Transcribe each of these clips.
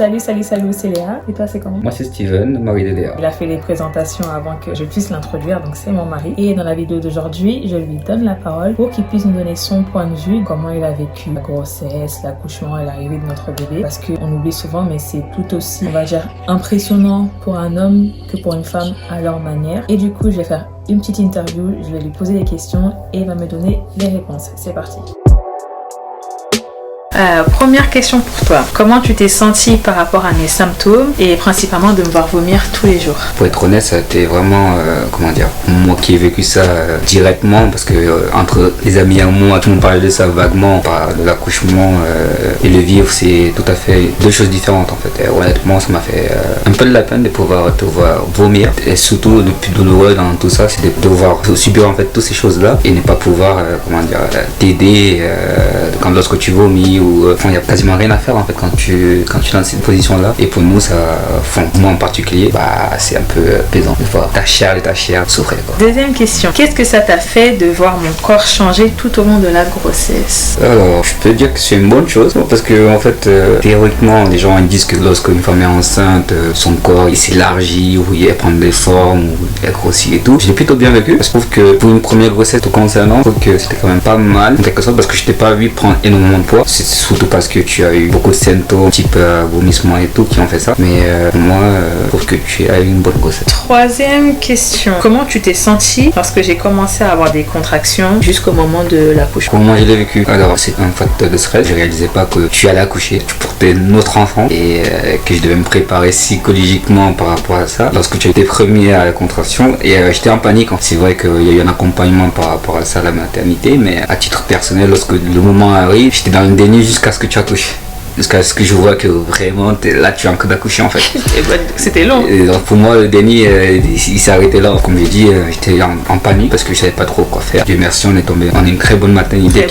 Salut, c'est Léa. Et toi, c'est comment? Moi, c'est Steven, mari de Léa. Il a fait les présentations avant que je puisse l'introduire, donc c'est mon mari. Et dans la vidéo d'aujourd'hui, je lui donne la parole pour qu'il puisse nous donner son point de vue, comment il a vécu la grossesse, l'accouchement et l'arrivée de notre bébé. Parce qu'on oublie souvent, mais c'est tout aussi, on va dire, impressionnant pour un homme que pour une femme à leur manière. Et du coup, je vais faire une petite interview, je vais lui poser des questions et il va me donner les réponses. C'est parti. Première question pour toi. Comment tu t'es sentie par rapport à mes symptômes et principalement de me voir vomir tous les jours? Pour être honnête, ça a été vraiment, moi qui ai vécu ça directement, parce que entre les amis et moi, tout le monde parlait de ça vaguement, de l'accouchement et le vivre, c'est tout à fait deux choses différentes en fait. Et honnêtement, ça m'a fait un peu de la peine de pouvoir te voir vomir, et surtout le plus douloureux dans tout ça, c'est de devoir subir en fait toutes ces choses-là et ne pas pouvoir, t'aider lorsque tu vomis. Il n'y a quasiment rien à faire en fait quand tu es dans cette position là, et pour nous moi en particulier, c'est un peu pesant de voir ta chair souffrir quoi. Deuxième question, qu'est-ce que ça t'a fait de voir mon corps changer tout au long de la grossesse? Alors je peux dire que c'est une bonne chose, parce que en fait théoriquement les gens disent que lorsqu'une femme est enceinte, son corps il s'élargit, ou il prend des formes, ou il grossit et tout. Je l'ai plutôt bien vécu. Je trouve que pour une première grossesse tout concernant, je trouve que c'était quand même pas mal en quelque sorte, parce que je t'ai pas vu prendre énormément de poids. C'est surtout parce que tu as eu beaucoup de symptômes type vomissement et tout qui ont fait ça, mais moi je trouve que tu as eu une bonne grossesse. Troisième question, comment tu t'es sentie lorsque j'ai commencé à avoir des contractions jusqu'au moment de l'accouchement? Comment je l'ai vécu? Alors c'est un facteur de stress. Je réalisais pas que tu allais accoucher, tu portais notre enfant, et que je devais me préparer psychologiquement par rapport à ça. Lorsque tu étais premier à la contraction, et j'étais en panique. C'est vrai qu'il y a eu un accompagnement par rapport à ça à la maternité, mais à titre personnel, lorsque le moment arrive, j'étais dans le déni jusqu'à ce que tu accouches. Jusqu'à ce que je vois que vraiment là tu es en train d'accoucher en fait. C'était long. Et donc pour moi le déni il s'est arrêté là. Comme j'ai dit, j'étais en panique parce que je savais pas trop quoi faire. Dieu merci, on est tombé en une très bonne maternité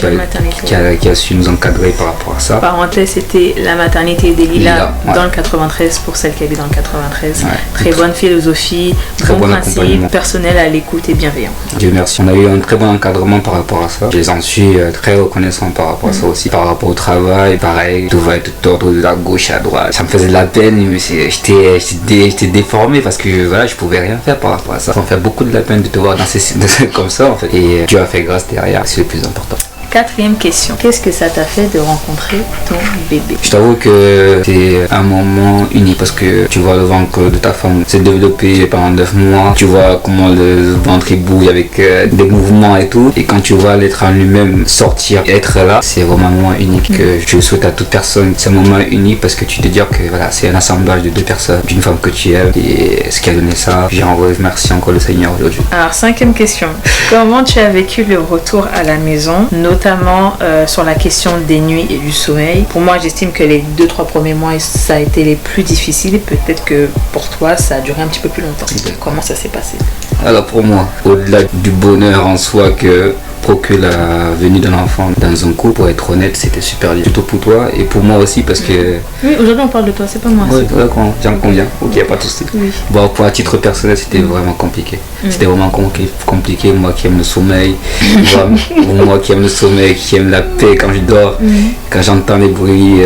qui a su nous encadrer par rapport à ça. Parenthèse, c'était la maternité des Lilas dans le 93, pour celles qui habitent dans le 93. Ouais. Très bonne philosophie, très bon principe, personnel à l'écoute et bienveillant. Dieu merci, on a eu un très bon encadrement par rapport à ça. Je les en suis très reconnaissant par rapport à ça aussi. Par rapport au travail, pareil, tout va tout ordre de la gauche à droite. Ça me faisait de la peine, mais j'étais déformé parce que voilà, je pouvais rien faire par rapport à ça. Ça me fait beaucoup de la peine de te voir dans ces comme ça en fait. Et Dieu a fait grâce derrière, c'est le plus important. Quatrième question, qu'est-ce que ça t'a fait de rencontrer ton bébé? Je t'avoue que c'est un moment unique, parce que tu vois le ventre de ta femme s'est développé pendant 9 mois. Tu vois comment le ventre il bouge avec des mouvements et tout. Et quand tu vois l'être en lui-même sortir et être là, c'est vraiment un moment unique que je souhaite à toute personne. C'est un moment unique parce que tu te dis que voilà, c'est un assemblage de deux personnes, d'une femme que tu aimes, et ce qui a donné ça. J'en remercie encore le Seigneur aujourd'hui. Alors, cinquième question, comment tu as vécu le retour à la maison, notamment sur la question des nuits et du sommeil? Pour moi, j'estime que les 2-3 premiers mois, ça a été les plus difficiles. Peut-être que pour toi, ça a duré un petit peu plus longtemps. Comment ça s'est passé? Alors pour moi, au-delà du bonheur en soi que procure la venue d'un enfant dans un couple, pour être honnête, c'était super dur. Plutôt pour toi et pour moi aussi, parce que... Oui, aujourd'hui on parle de toi, c'est pas moi. Oui, d'accord, j'en conviens. Ok, y a pas de souci. Oui. Bon, pour un titre personnel, c'était vraiment compliqué. C'était vraiment compliqué. Moi qui aime le sommeil, moi qui aime le sommeil, qui aime la paix quand je dors, quand j'entends les bruits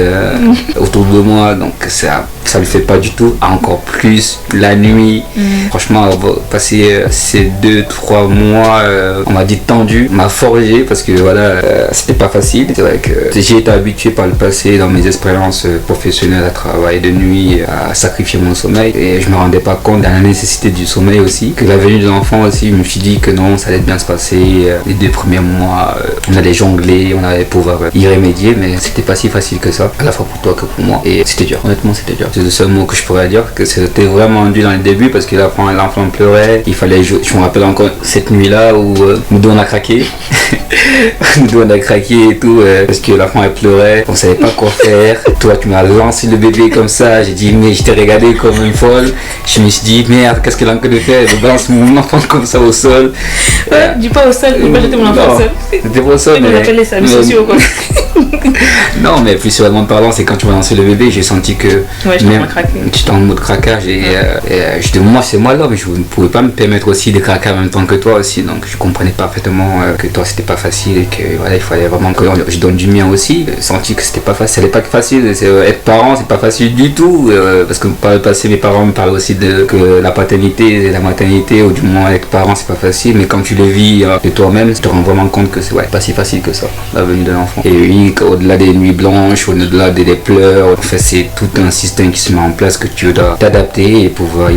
autour de moi, donc ça le fait pas du tout. Encore plus la nuit. Franchement, passer ces 2-3 mois, on m'a dit tendus, m'a forgé, parce que voilà, c'était pas facile. C'est vrai que j'ai été habitué par le passé dans mes expériences professionnelles à travailler de nuit, à sacrifier mon sommeil, et je me rendais pas compte de la nécessité du sommeil aussi, que la venue de l'enfant aussi. Je me suis dit que non, ça allait bien se passer. Les 2 premiers mois, on allait jongler, on allait pouvoir y remédier, mais c'était pas si facile que ça, à la fois pour toi que pour moi, et c'était dur. Honnêtement, c'était dur. C'est le seul mot que je pourrais dire, que c'était vraiment dur dans les débuts, parce que l'enfant pleurait, il fallait jouer. Je me rappelle encore cette nuit là où nous deux on a craqué et tout, parce que l'enfant elle pleurait, on savait pas quoi faire. Toi tu m'as lancé le bébé comme ça, j'ai dit, mais je t'ai regardé comme une folle. Je me suis dit, merde, qu'est-ce qu'elle a encore de faire? Je balance mon enfant comme ça au sol. Dis pas au sol, dis pas jeter mon enfant au sol. C'était pas au sol, mais on appelle les services sociaux quoi. Non, mais plus sérieusement parlant, c'est quand tu vas lancer le bébé, j'ai senti que Ouais, j'étais en mode craquage et moi c'est moi l'homme, je ne pouvais pas me permettre aussi de craquer en même temps que toi aussi, donc je comprenais parfaitement que toi c'était pas facile et que voilà, il fallait vraiment que je donne du mien aussi. J'ai senti que c'était pas facile, ça n'allait pas facile, être parent c'est pas facile du tout, parce que par le passé mes parents me parlaient aussi de que la paternité et la maternité, ou du moins être parent c'est pas facile, mais quand tu le vis de toi-même, tu te rends vraiment compte que c'est pas si facile que ça, la venue de l'enfant. Et oui, au-delà des nuits blanches, au-delà des pleurs, en fait c'est tout un système qui se met en place que tu dois t'adapter et pouvoir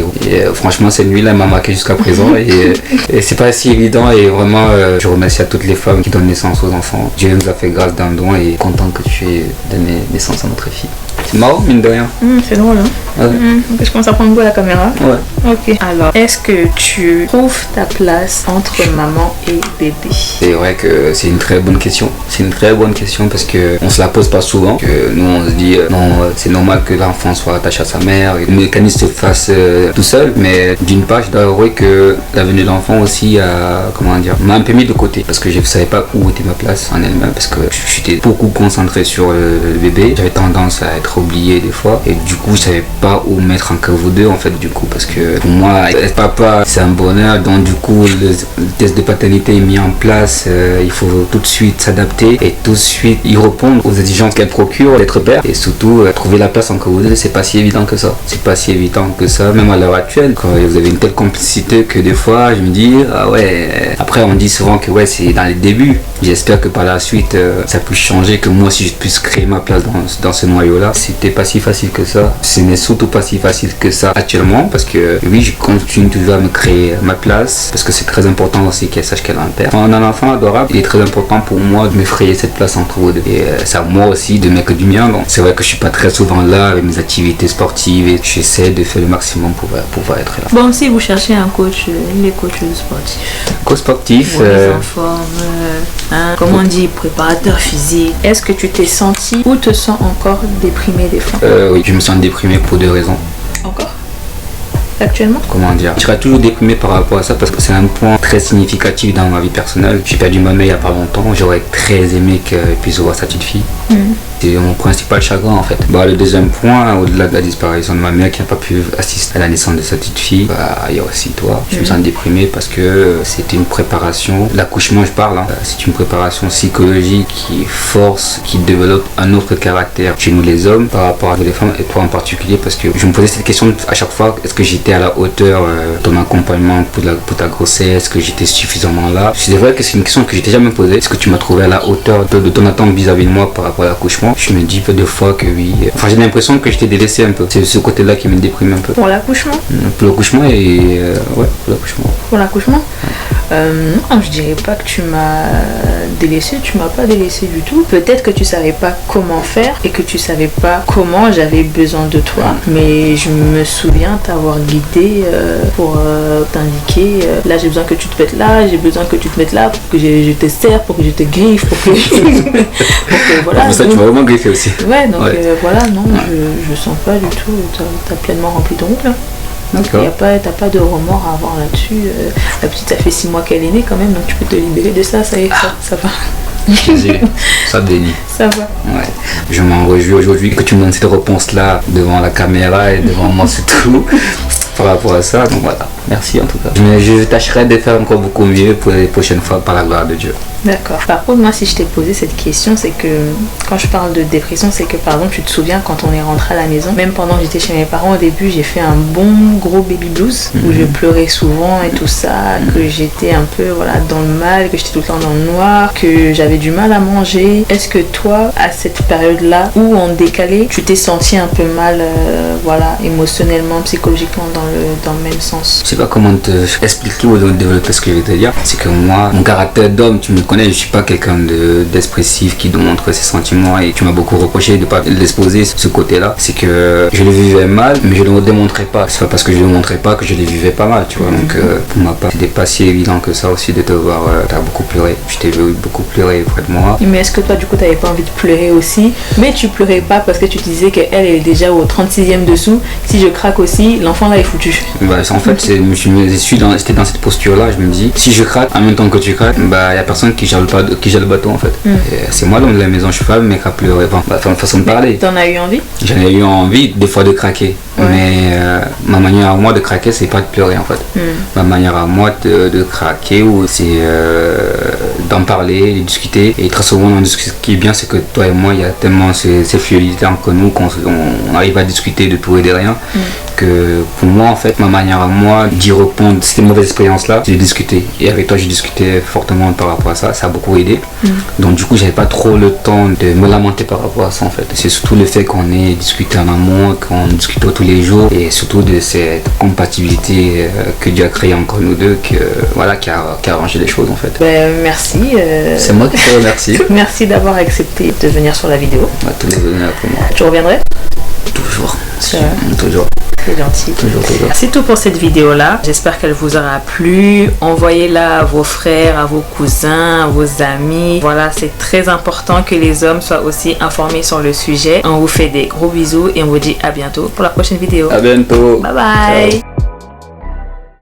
franchement cette nuit-là m'a marqué jusqu'à présent et c'est pas si évident, et vraiment je remercie à toutes les femmes qui donnent naissance aux enfants. Dieu nous a fait grâce d'un don et content que tu aies donné naissance à notre fille. C'est marrant, mine de rien. C'est drôle, hein. Ouais. Je commence à prendre goût à la caméra. Ouais. Ok. Alors, est-ce que tu trouves ta place entre maman et bébé? C'est vrai que c'est une très bonne question. C'est une très bonne question parce que on se la pose pas souvent. Que nous on se dit non, c'est normal que l'enfant soit attaché à sa mère et le mécanisme se fasse tout seul. Mais d'une part, je dois avouer que la venue de l'enfant aussi m'a un peu mis de côté parce que je ne savais pas où était ma place en elle-même, parce que j'étais beaucoup concentré sur le bébé. J'avais tendance à être oublié des fois et du coup je savais pas où mettre entre vous deux en fait, du coup, parce que pour moi être papa c'est un bonheur, donc du coup le test de paternité est mis en place, il faut tout de suite s'adapter et tout de suite y répondre aux exigences qu'elle procure d'être père, et surtout trouver la place entre vous deux, c'est pas si évident que ça, même à l'heure actuelle quand vous avez une telle complicité que des fois je me dis ah ouais, après on dit souvent que ouais c'est dans les débuts, j'espère que par la suite ça puisse changer, que moi aussi je puisse créer ma place dans ce noyau là. C'était pas si facile que ça, ce n'est surtout pas si facile que ça actuellement, parce que oui je continue toujours à me créer ma place, parce que c'est très important aussi qu'elle sache qu'elle a un père. Quand on a un enfant adorable, il est très important pour moi de me frayer cette place entre vous deux, et c'est à moi aussi de mettre du mien. Donc c'est vrai que je suis pas très souvent là avec mes activités sportives et j'essaie de faire le maximum pour pouvoir être là. Bon, si vous cherchez un coach, les coachs sportifs. Coach sportif, en forme, comment on dit, préparateur physique. Est-ce que tu t'es senti ou te sens encore déprimé des fois? Oui, je me sens déprimé pour deux raisons. Encore? Actuellement? Comment dire, je serai toujours déprimé par rapport à ça parce que c'est un point très significatif dans ma vie personnelle. J'ai perdu ma mère il n'y a pas longtemps, j'aurais très aimé qu'elle puisse voir sa petite fille. C'est mon principal chagrin en fait. Le deuxième point, au-delà de la disparition de ma mère qui n'a pas pu assister à la naissance de sa petite fille, il y a aussi toi. Je me sens déprimé parce que c'était une préparation, l'accouchement je parle, c'est une préparation psychologique qui force, qui développe un autre caractère chez nous les hommes par rapport à les femmes, et toi en particulier, parce que je me posais cette question à chaque fois, est-ce que j'étais à la hauteur de ton accompagnement pour ta grossesse, est-ce que j'étais suffisamment là? C'est vrai que c'est une question que j'étais jamais posée, est-ce que tu m'as trouvé à la hauteur de ton attente vis-à-vis de moi par rapport à l'accouchement? Je me dis peu de fois que oui. Enfin, j'ai l'impression que je t'ai délaissé un peu. C'est ce côté-là qui me déprime un peu. Pour l'accouchement? Pour l'accouchement et... ouais, pour l'accouchement. Pour l'accouchement? Non, je dirais pas que tu m'as délaissé, tu m'as pas délaissé du tout. Peut-être que tu savais pas comment faire et que tu savais pas comment j'avais besoin de toi. Mais je me souviens t'avoir guidé pour t'indiquer là j'ai besoin que tu te mettes là, j'ai besoin que tu te mettes là pour que je te serre, pour que je te griffe, pour que voilà. Pour ça, tu m'as vraiment griffé aussi. Ouais, donc voilà, non, je sens pas du tout, t'as pleinement rempli ton rôle là. D'accord. T'as pas de remords à avoir là-dessus. La petite, ça fait 6 mois qu'elle est née quand même, donc tu peux te libérer de ça, ça y est, ça va. Ça dénie. Ça va. Ouais. Je m'en réjouis aujourd'hui que tu me donnes cette réponse-là devant la caméra et devant moi surtout par rapport à ça. Donc voilà, merci en tout cas. Mais je tâcherai de faire encore beaucoup mieux pour les prochaines fois par la gloire de Dieu. D'accord. Par contre, moi, si je t'ai posé cette question, c'est que quand je parle de dépression, c'est que par exemple, tu te souviens quand on est rentré à la maison, même pendant que j'étais chez mes parents au début, j'ai fait un bon gros baby blues où je pleurais souvent et tout ça, que j'étais un peu dans le mal, que j'étais tout le temps dans le noir, que j'avais du mal à manger. Est-ce que toi, à cette période-là, où en décalé, tu t'es senti un peu mal, émotionnellement, psychologiquement dans le même sens? Je sais pas comment te expliquer ou développer ce que je vais te dire. C'est que moi, mon caractère d'homme, tu me connais, je suis pas quelqu'un d'expressif qui montre ses sentiments, et tu m'as beaucoup reproché de pas l'exposer ce côté-là. C'est que je le vivais mal, mais je ne le démontrais pas. C'est pas parce que je le montrais pas que je le vivais pas mal, tu vois. Donc pour ma part, c'était pas si évident que ça aussi de te voir. T'as beaucoup pleuré. Je t'ai vu beaucoup pleurer près de moi. Mais est-ce que toi, du coup, t'avais pas envie de pleurer aussi? Mais tu pleurais pas parce que tu te disais qu'elle est déjà au 36e dessous. Si je craque aussi, l'enfant là est foutu. Bah, en fait, j'étais dans cette posture-là. Je me dis, si je craque en même temps que tu craques, bah, il n'y a personne qui gère le bateau en fait. C'est moi l'homme de la maison, je suis pas le mec à pleurer. Enfin, façon de parler. T'en as eu envie? J'en ai eu envie des fois de craquer. Mais ma manière à moi de craquer, c'est pas de pleurer en fait. Ma manière à moi de craquer, c'est d'en parler, de discuter. Et très souvent, ce qui est bien, c'est que toi et moi, il y a tellement ces fluidités entre nous qu'on arrive à discuter de tout et de rien. Que pour moi, en fait, ma manière à moi d'y répondre, cette mauvaise expérience-là, c'est de discuter. Et avec toi, j'ai discuté fortement par rapport à ça. Ça a beaucoup aidé. Donc, du coup, j'avais pas trop le temps de me lamenter par rapport à ça, en fait. C'est surtout le fait qu'on ait discuté en amont, qu'on discute tous les jours, et surtout de cette compatibilité que Dieu a créée entre nous deux, qui a arrangé les choses, en fait. Merci. C'est moi qui te remercie. Merci d'avoir accepté de venir sur la vidéo. Tout est venu pour moi. Tu reviendrais? Toujours. Toujours. C'est gentil. Toujours. C'est tout pour cette vidéo là. J'espère qu'elle vous aura plu. Envoyez-la à vos frères, à vos cousins, à vos amis. Voilà, c'est très important que les hommes soient aussi informés sur le sujet. On vous fait des gros bisous et on vous dit à bientôt pour la prochaine vidéo. À bientôt. Bye bye. Ciao.